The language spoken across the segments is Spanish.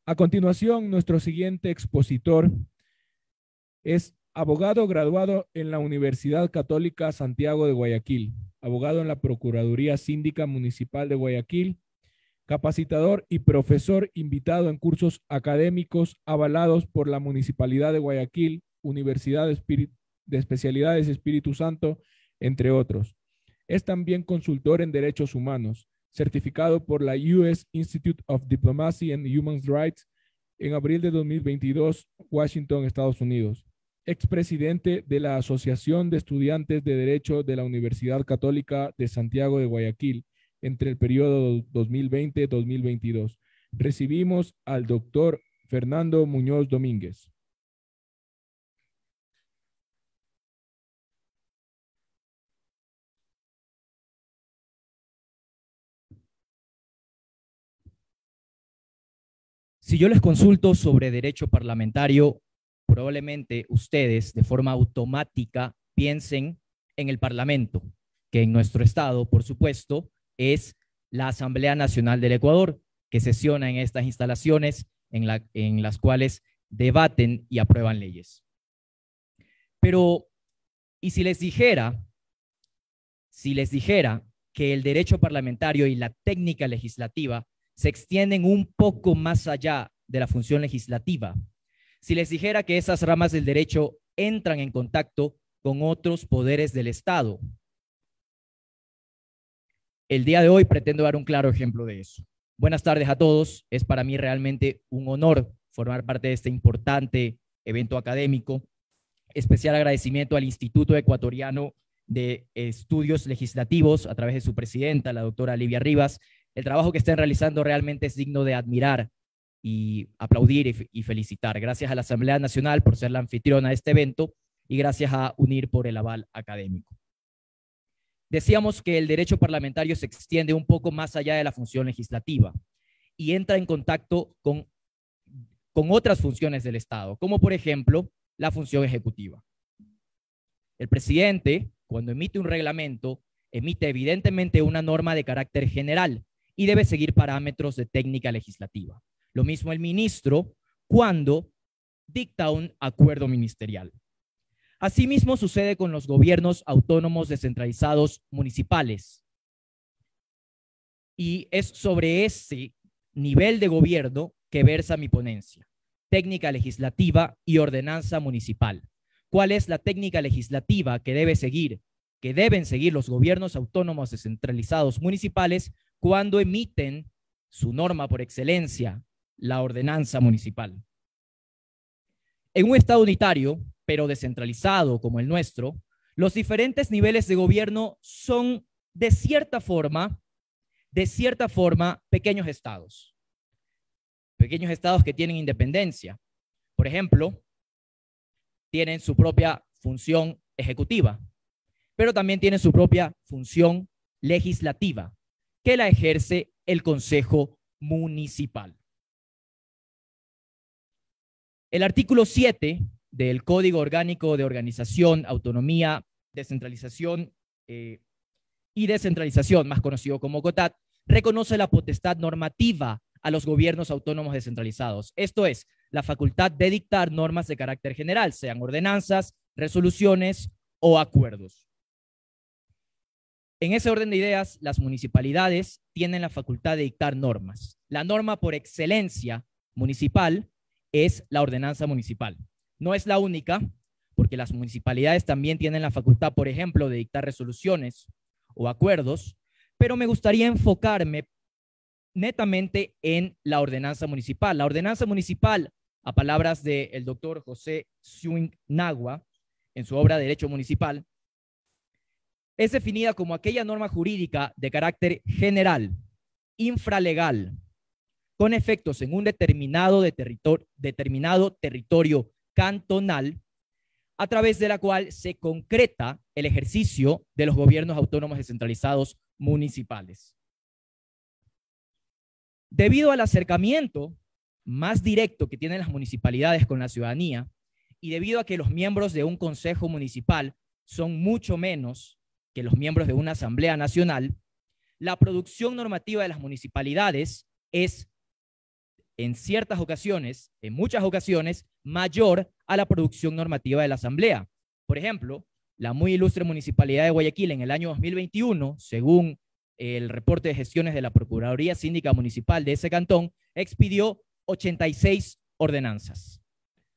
A continuación, nuestro siguiente expositor es abogado graduado en la Universidad Católica Santiago de Guayaquil, abogado en la Procuraduría Síndica Municipal de Guayaquil, capacitador y profesor invitado en cursos académicos avalados por la Municipalidad de Guayaquil, Universidad de Especialidades Espíritu Santo, entre otros. Es también consultor en derechos humanos, certificado por la US Institute of Diplomacy and Human Rights en abril de 2022, Washington, Estados Unidos. Expresidente de la Asociación de Estudiantes de Derecho de la Universidad Católica de Santiago de Guayaquil entre el periodo 2020-2022. Recibimos al doctor Fernando Muñoz Domínguez. Si yo les consulto sobre derecho parlamentario, probablemente ustedes de forma automática piensen en el Parlamento, que en nuestro estado, por supuesto, es la Asamblea Nacional del Ecuador, que sesiona en estas instalaciones en las cuales debaten y aprueban leyes. Pero, ¿y si les dijera que el derecho parlamentario y la técnica legislativa se extienden un poco más allá de la función legislativa? Si les dijera que esas ramas del derecho entran en contacto con otros poderes del Estado. El día de hoy pretendo dar un claro ejemplo de eso. Buenas tardes a todos. Es para mí realmente un honor formar parte de este importante evento académico. Especial agradecimiento al Instituto Ecuatoriano de Estudios Legislativos a través de su presidenta, la doctora Livia Rivas. El trabajo que están realizando realmente es digno de admirar y aplaudir y felicitar. Gracias a la Asamblea Nacional por ser la anfitriona de este evento y gracias a UNIR por el aval académico. Decíamos que el derecho parlamentario se extiende un poco más allá de la función legislativa y entra en contacto con otras funciones del Estado, como por ejemplo la función ejecutiva. El presidente, cuando emite un reglamento, emite evidentemente una norma de carácter general y debe seguir parámetros de técnica legislativa. Lo mismo el ministro cuando dicta un acuerdo ministerial. Asimismo sucede con los gobiernos autónomos descentralizados municipales. Y es sobre ese nivel de gobierno que versa mi ponencia. Técnica legislativa y ordenanza municipal. ¿Cuál es la técnica legislativa que deben seguir los gobiernos autónomos descentralizados municipales cuando emiten su norma por excelencia, la ordenanza municipal? En un estado unitario, pero descentralizado como el nuestro, los diferentes niveles de gobierno son de cierta forma, pequeños estados que tienen independencia. Por ejemplo, tienen su propia función ejecutiva, pero también tienen su propia función legislativa, que la ejerce el Consejo Municipal. El artículo 7 del Código Orgánico de Organización, Autonomía, Descentralización y Descentralización, más conocido como COTAD, reconoce la potestad normativa a los gobiernos autónomos descentralizados. Esto es, la facultad de dictar normas de carácter general, sean ordenanzas, resoluciones o acuerdos. En ese orden de ideas, las municipalidades tienen la facultad de dictar normas. La norma por excelencia municipal es la ordenanza municipal. No es la única, porque las municipalidades también tienen la facultad, por ejemplo, de dictar resoluciones o acuerdos, pero me gustaría enfocarme netamente en la ordenanza municipal. La ordenanza municipal, a palabras del doctor José Swing Nagua, en su obra Derecho Municipal, es definida como aquella norma jurídica de carácter general, infralegal, con efectos en un determinado territorio cantonal, a través de la cual se concreta el ejercicio de los gobiernos autónomos descentralizados municipales. Debido al acercamiento más directo que tienen las municipalidades con la ciudadanía y debido a que los miembros de un consejo municipal son mucho menos que los miembros de una asamblea nacional, la producción normativa de las municipalidades es en ciertas ocasiones, en muchas ocasiones, mayor a la producción normativa de la Asamblea. Por ejemplo, la muy ilustre Municipalidad de Guayaquil en el año 2021, según el reporte de gestiones de la Procuraduría Síndica Municipal de ese cantón, expidió 86 ordenanzas.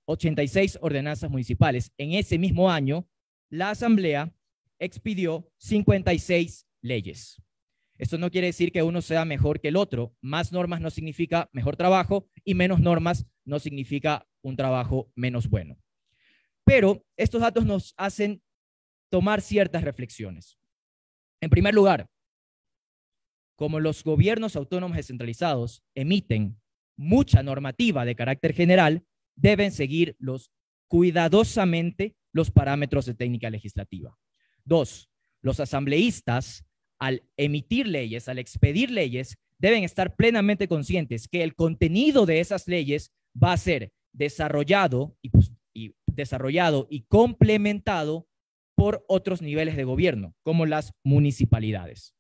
86 ordenanzas municipales. En ese mismo año, la Asamblea expidió 56 leyes. Esto no quiere decir que uno sea mejor que el otro. Más normas no significa mejor trabajo y menos normas no significa un trabajo menos bueno. Pero estos datos nos hacen tomar ciertas reflexiones. En primer lugar, como los gobiernos autónomos descentralizados emiten mucha normativa de carácter general, deben seguir cuidadosamente los parámetros de técnica legislativa. 2. Los asambleístas, al emitir leyes, al expedir leyes, deben estar plenamente conscientes que el contenido de esas leyes va a ser desarrollado y complementado por otros niveles de gobierno, como las municipalidades.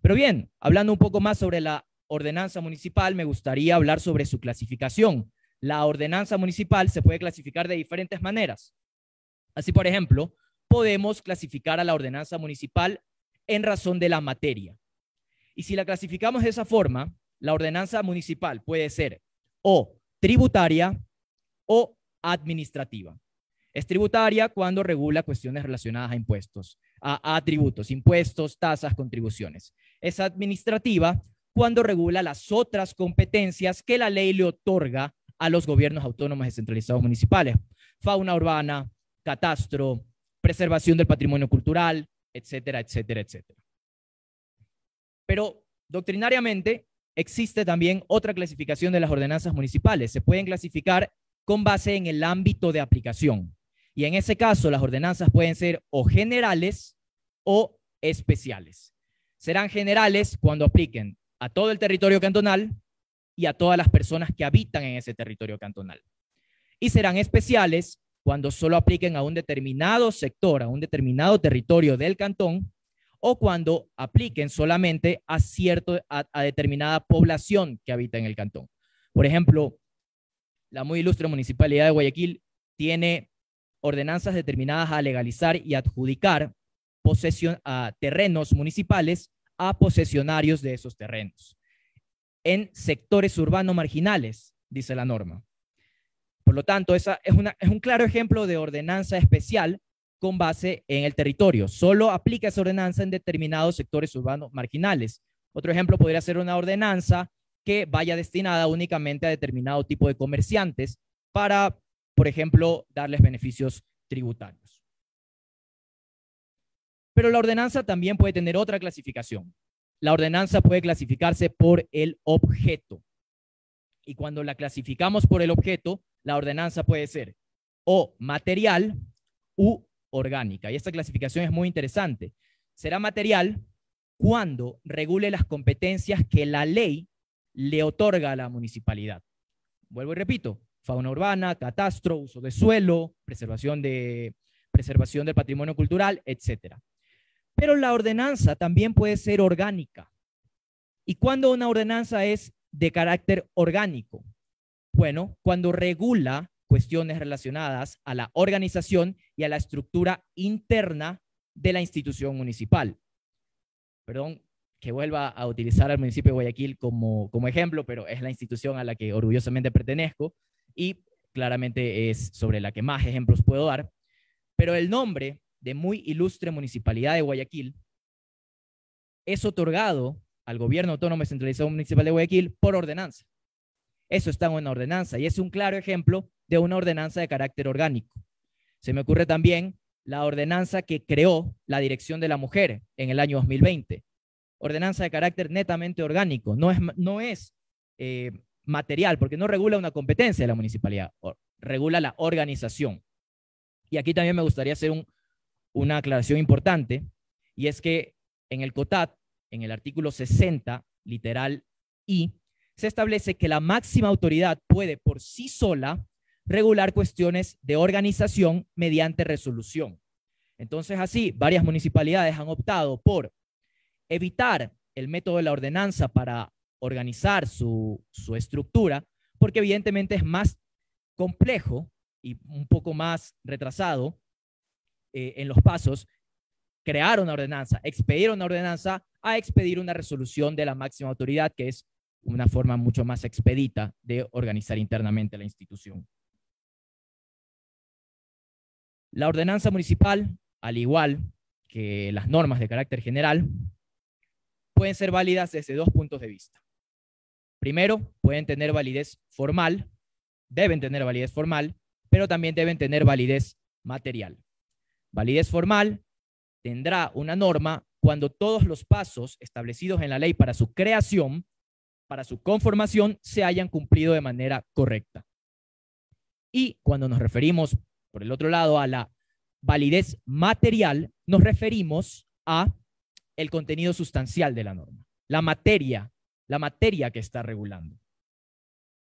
Pero bien, hablando un poco más sobre la ordenanza municipal, me gustaría hablar sobre su clasificación. La ordenanza municipal se puede clasificar de diferentes maneras. Así, por ejemplo, podemos clasificar a la ordenanza municipal en razón de la materia. Y si la clasificamos de esa forma, la ordenanza municipal puede ser o tributaria o administrativa. Es tributaria cuando regula cuestiones relacionadas a impuestos, a tributos, impuestos, tasas, contribuciones. Es administrativa cuando regula las otras competencias que la ley le otorga a los gobiernos autónomos descentralizados municipales. Fauna urbana, catastro, preservación del patrimonio cultural, etcétera, etcétera, etcétera. Pero doctrinariamente existe también otra clasificación de las ordenanzas municipales. Se pueden clasificar con base en el ámbito de aplicación. Y en ese caso, las ordenanzas pueden ser o generales o especiales. Serán generales cuando apliquen a todo el territorio cantonal y a todas las personas que habitan en ese territorio cantonal. Y serán especiales cuando solo apliquen a un determinado sector, a un determinado territorio del cantón, o cuando apliquen solamente a determinada población que habita en el cantón. Por ejemplo, la muy ilustre Municipalidad de Guayaquil tiene ordenanzas determinadas a legalizar y adjudicar a terrenos municipales a posesionarios de esos terrenos en sectores urbanos marginales, dice la norma. Por lo tanto, esa es un claro ejemplo de ordenanza especial con base en el territorio. Solo aplica esa ordenanza en determinados sectores urbanos marginales. Otro ejemplo podría ser una ordenanza que vaya destinada únicamente a determinado tipo de comerciantes para, por ejemplo, darles beneficios tributarios. Pero la ordenanza también puede tener otra clasificación. La ordenanza puede clasificarse por el objeto. Y cuando la clasificamos por el objeto, la ordenanza puede ser o material u orgánica. Y esta clasificación es muy interesante. Será material cuando regule las competencias que la ley le otorga a la municipalidad. Vuelvo y repito, fauna urbana, catastro, uso de suelo, preservación del patrimonio cultural, etc. Pero la ordenanza también puede ser orgánica. ¿Y cuándo una ordenanza es de carácter orgánico? Bueno, cuando regula cuestiones relacionadas a la organización y a la estructura interna de la institución municipal. Perdón que vuelva a utilizar al municipio de Guayaquil como ejemplo, pero es la institución a la que orgullosamente pertenezco y claramente es sobre la que más ejemplos puedo dar. Pero el nombre de muy ilustre Municipalidad de Guayaquil es otorgado al Gobierno Autónomo Descentralizado Municipal de Guayaquil por ordenanza. Eso está en una ordenanza y es un claro ejemplo de una ordenanza de carácter orgánico. Se me ocurre también la ordenanza que creó la Dirección de la Mujer en el año 2020. Ordenanza de carácter netamente orgánico, no es material, porque no regula una competencia de la municipalidad, regula la organización. Y aquí también me gustaría hacer una aclaración importante, y es que en el COTAD, en el artículo 60, literal I, se establece que la máxima autoridad puede por sí sola regular cuestiones de organización mediante resolución. Entonces, así, varias municipalidades han optado por evitar el método de la ordenanza para organizar su estructura, porque evidentemente es más complejo y un poco más retrasado en los pasos crear una ordenanza, expedir una ordenanza, a expedir una resolución de la máxima autoridad, que es una forma mucho más expedita de organizar internamente la institución. La ordenanza municipal, al igual que las normas de carácter general, pueden ser válidas desde dos puntos de vista. Primero, pueden tener validez formal, deben tener validez formal, pero también deben tener validez material. Validez formal tendrá una norma cuando todos los pasos establecidos en la ley para su creación, para su conformación, se hayan cumplido de manera correcta. Y cuando nos referimos, por el otro lado, a la validez material, nos referimos a el contenido sustancial de la norma, la materia que está regulando.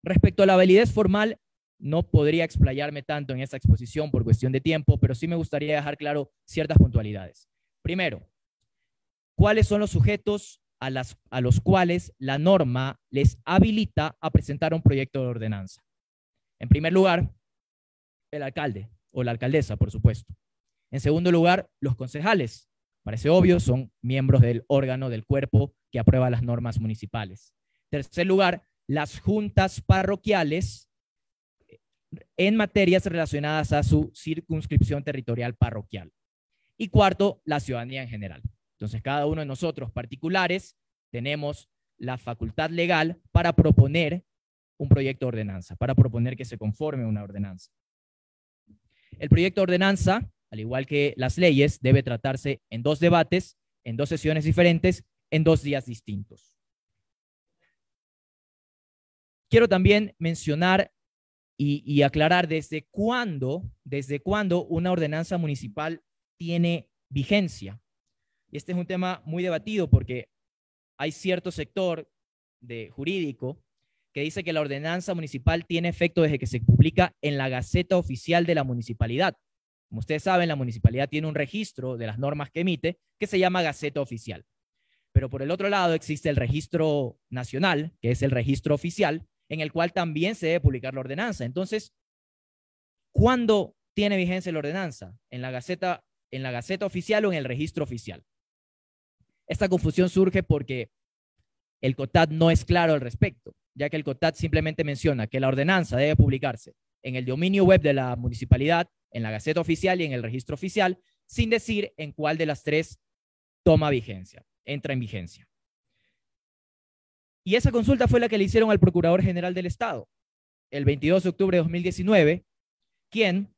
Respecto a la validez formal, no podría explayarme tanto en esta exposición por cuestión de tiempo, pero sí me gustaría dejar claro ciertas puntualidades. Primero, ¿cuáles son los sujetos a los cuales la norma les habilita a presentar un proyecto de ordenanza? En primer lugar, el alcalde o la alcaldesa, por supuesto. En segundo lugar, los concejales. Parece obvio, son miembros del órgano, del cuerpo que aprueba las normas municipales. En tercer lugar, las juntas parroquiales en materias relacionadas a su circunscripción territorial parroquial. Y cuarto, la ciudadanía en general. Entonces, cada uno de nosotros particulares tenemos la facultad legal para proponer un proyecto de ordenanza, para proponer que se conforme una ordenanza. El proyecto de ordenanza, al igual que las leyes, debe tratarse en dos debates, en dos sesiones diferentes, en 2 días distintos. Quiero también mencionar y aclarar desde cuándo una ordenanza municipal tiene vigencia. Y este es un tema muy debatido porque hay cierto sector jurídico que dice que la ordenanza municipal tiene efecto desde que se publica en la Gaceta Oficial de la Municipalidad. Como ustedes saben, la municipalidad tiene un registro de las normas que emite que se llama Gaceta Oficial. Pero por el otro lado existe el registro nacional, que es el registro oficial, en el cual también se debe publicar la ordenanza. Entonces, ¿cuándo tiene vigencia la ordenanza? ¿En la Gaceta Oficial o en el registro oficial? Esta confusión surge porque el COTAD no es claro al respecto, ya que el COTAD simplemente menciona que la ordenanza debe publicarse en el dominio web de la municipalidad, en la Gaceta Oficial y en el registro oficial, sin decir en cuál de las tres toma vigencia, entra en vigencia. Y esa consulta fue la que le hicieron al Procurador General del Estado el 22 de octubre de 2019, quien,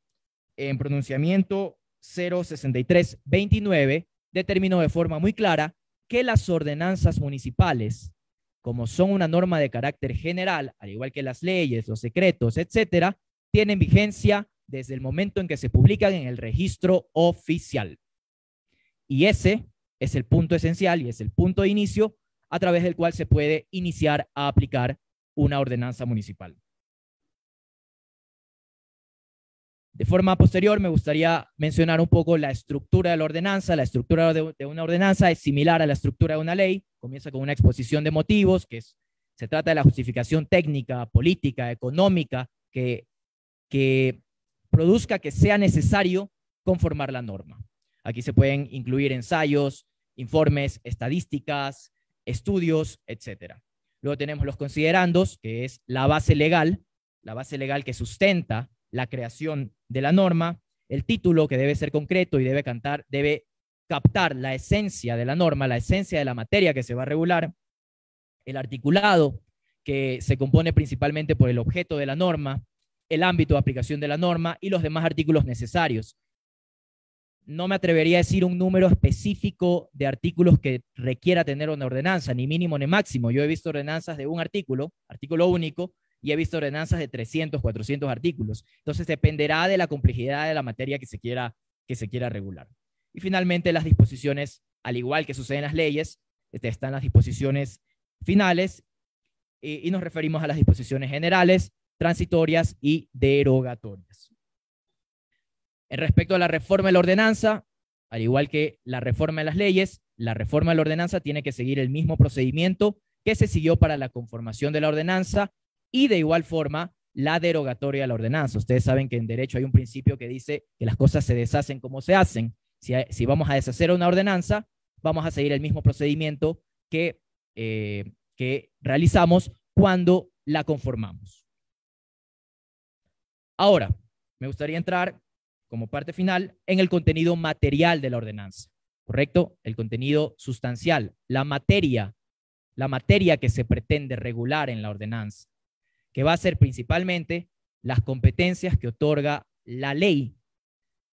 en pronunciamiento 06329, determinó de forma muy clara que las ordenanzas municipales, como son una norma de carácter general, al igual que las leyes, los decretos, etcétera, tienen vigencia desde el momento en que se publican en el registro oficial. Y ese es el punto esencial y es el punto de inicio a través del cual se puede iniciar a aplicar una ordenanza municipal. De forma posterior, me gustaría mencionar un poco la estructura de la ordenanza. La estructura de una ordenanza es similar a la estructura de una ley. Comienza con una exposición de motivos, se trata de la justificación técnica, política, económica, que produzca que sea necesario conformar la norma. Aquí se pueden incluir ensayos, informes, estadísticas, estudios, etc. Luego tenemos los considerandos, que es la base legal que sustenta la creación de la norma, el título, que debe ser concreto y debe captar la esencia de la norma, la esencia de la materia que se va a regular, el articulado, que se compone principalmente por el objeto de la norma, el ámbito de aplicación de la norma y los demás artículos necesarios. No me atrevería a decir un número específico de artículos que requiera tener una ordenanza, ni mínimo ni máximo. Yo he visto ordenanzas de un artículo único, y he visto ordenanzas de 300, 400 artículos. Entonces dependerá de la complejidad de la materia que se quiera regular. Y finalmente las disposiciones, al igual que sucede en las leyes, están las disposiciones finales y nos referimos a las disposiciones generales, transitorias y derogatorias. En respecto a la reforma de la ordenanza, al igual que la reforma de las leyes, la reforma de la ordenanza tiene que seguir el mismo procedimiento que se siguió para la conformación de la ordenanza, y de igual forma la derogatoria de la ordenanza. Ustedes saben que en derecho hay un principio que dice que las cosas se deshacen como se hacen. Si vamos a deshacer una ordenanza, vamos a seguir el mismo procedimiento que realizamos cuando la conformamos. Ahora, me gustaría entrar como parte final en el contenido material de la ordenanza, ¿correcto? El contenido sustancial, la materia que se pretende regular en la ordenanza, que va a ser principalmente las competencias que otorga la ley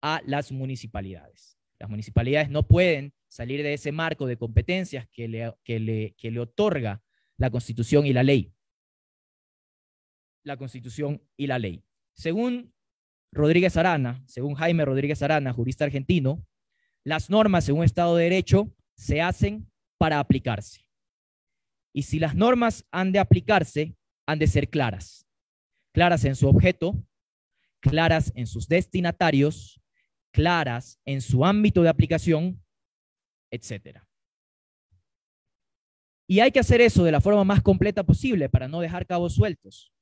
a las municipalidades. Las municipalidades no pueden salir de ese marco de competencias que le otorga la Constitución y la ley. La Constitución y la ley. Según Jaime Rodríguez Arana, jurista argentino, las normas en un Estado de Derecho se hacen para aplicarse. Y si las normas han de aplicarse, han de ser claras. Claras en su objeto, claras en sus destinatarios, claras en su ámbito de aplicación, etc. Y hay que hacer eso de la forma más completa posible para no dejar cabos sueltos.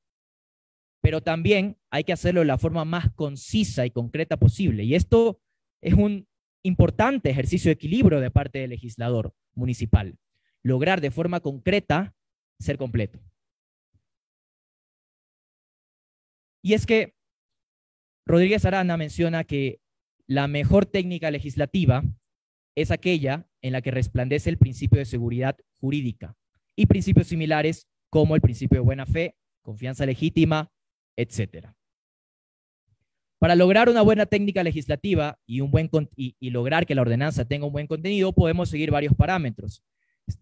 Pero también hay que hacerlo de la forma más concisa y concreta posible. Y esto es un importante ejercicio de equilibrio de parte del legislador municipal. Lograr de forma concreta ser completo. Y es que Rodríguez Arana menciona que la mejor técnica legislativa es aquella en la que resplandece el principio de seguridad jurídica y principios similares como el principio de buena fe, confianza legítima, etc. Para lograr una buena técnica legislativa y lograr que la ordenanza tenga un buen contenido, podemos seguir varios parámetros.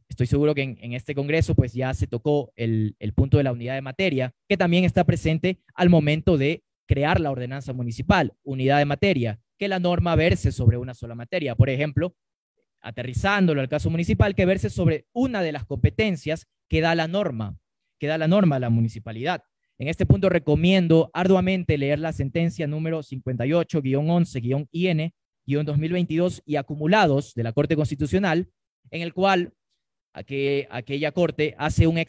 Estoy seguro que en este congreso pues ya se tocó el punto de la unidad de materia, que también está presente al momento de crear la ordenanza municipal. Unidad de materia, que la norma verse sobre una sola materia. Por ejemplo, aterrizándolo al caso municipal, que verse sobre una de las competencias que da la norma a la municipalidad. En este punto recomiendo arduamente leer la sentencia número 58-11-IN-2022 y acumulados de la Corte Constitucional, en el cual aquella Corte hace un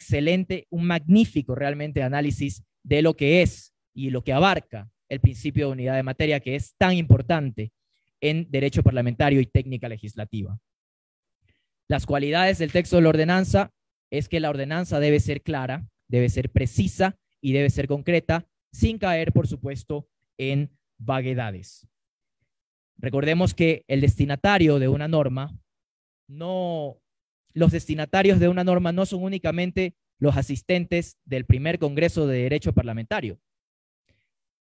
magnífico realmente análisis de lo que es y lo que abarca el principio de unidad de materia, que es tan importante en derecho parlamentario y técnica legislativa. Las cualidades del texto de la ordenanza es que la ordenanza debe ser clara, debe ser precisa y debe ser concreta, sin caer, por supuesto, en vaguedades. Recordemos que el destinatario de una norma, los destinatarios de una norma no son únicamente los asistentes del primer Congreso de Derecho Parlamentario.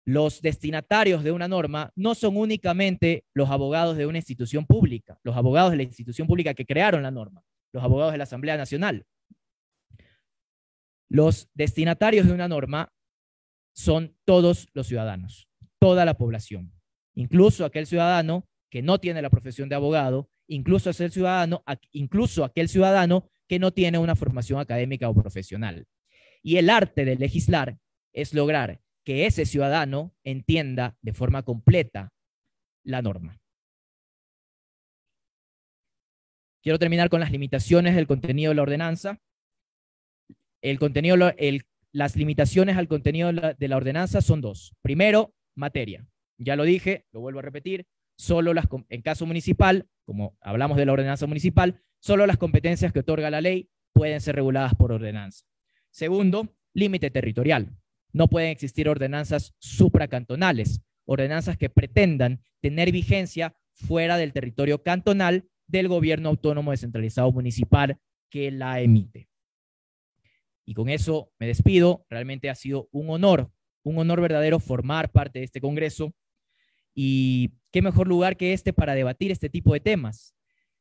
Los destinatarios de una norma no son únicamente los abogados de una institución pública, los abogados de la institución pública que crearon la norma, los abogados de la Asamblea Nacional. Los destinatarios de una norma son todos los ciudadanos, toda la población, incluso aquel ciudadano que no tiene la profesión de abogado, incluso aquel ciudadano que no tiene una formación académica o profesional. Y el arte de legislar es lograr que ese ciudadano entienda de forma completa la norma. Quiero terminar con las limitaciones del contenido de la ordenanza. Las limitaciones al contenido de la ordenanza son dos. Primero, materia. Ya lo dije, lo vuelvo a repetir, en caso municipal, como hablamos de la ordenanza municipal, solo las competencias que otorga la ley pueden ser reguladas por ordenanza. Segundo, límite territorial. No pueden existir ordenanzas supracantonales, ordenanzas que pretendan tener vigencia fuera del territorio cantonal del gobierno autónomo descentralizado municipal que la emite. Y con eso me despido. Realmente ha sido un honor verdadero formar parte de este congreso. Y qué mejor lugar que este para debatir este tipo de temas.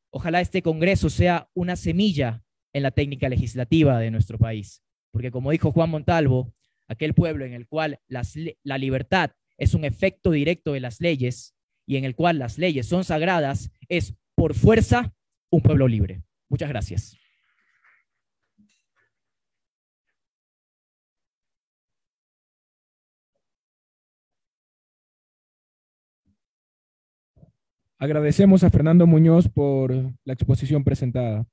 Ojalá este congreso sea una semilla en la técnica legislativa de nuestro país. Porque como dijo Juan Montalvo, aquel pueblo en el cual la libertad es un efecto directo de las leyes y en el cual las leyes son sagradas, es por fuerza un pueblo libre. Muchas gracias. Agradecemos a Fernando Muñoz por la exposición presentada.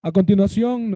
A continuación,